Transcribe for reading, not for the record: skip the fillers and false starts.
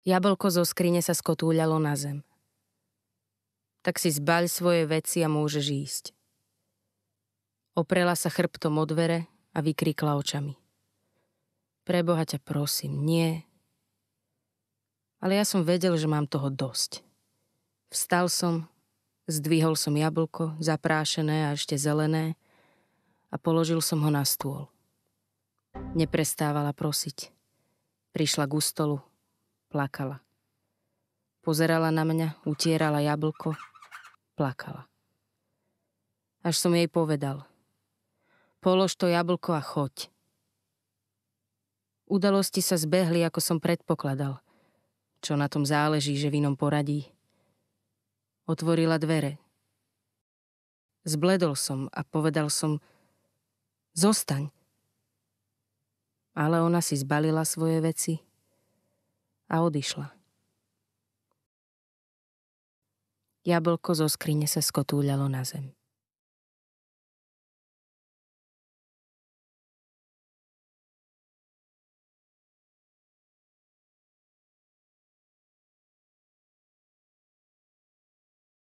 Jablko zo skrine sa skotúľalo na zem. Tak si zbaľ svoje veci a môžeš ísť. Oprela sa chrbtom o dvere a vykrikla očami. Preboha ťa prosím, nie. Ale ja som vedel, že mám toho dosť. Vstal som, zdvihol som jablko, zaprášené a ešte zelené, a položil som ho na stôl. Neprestávala prosiť. Prišla k stolu, plakala. Pozerala na mňa, utierala jablko, plakala. Až som jej povedal: polož to jablko a choď. Udalosti sa zbehli, ako som predpokladal. Čo na tom záleží, že v inom poradí. Otvorila dvere. Zbledol som a povedal som: zostaň. Ale ona si zbalila svoje veci a odišla. Jablko zo skrine sa skotúľalo na zem.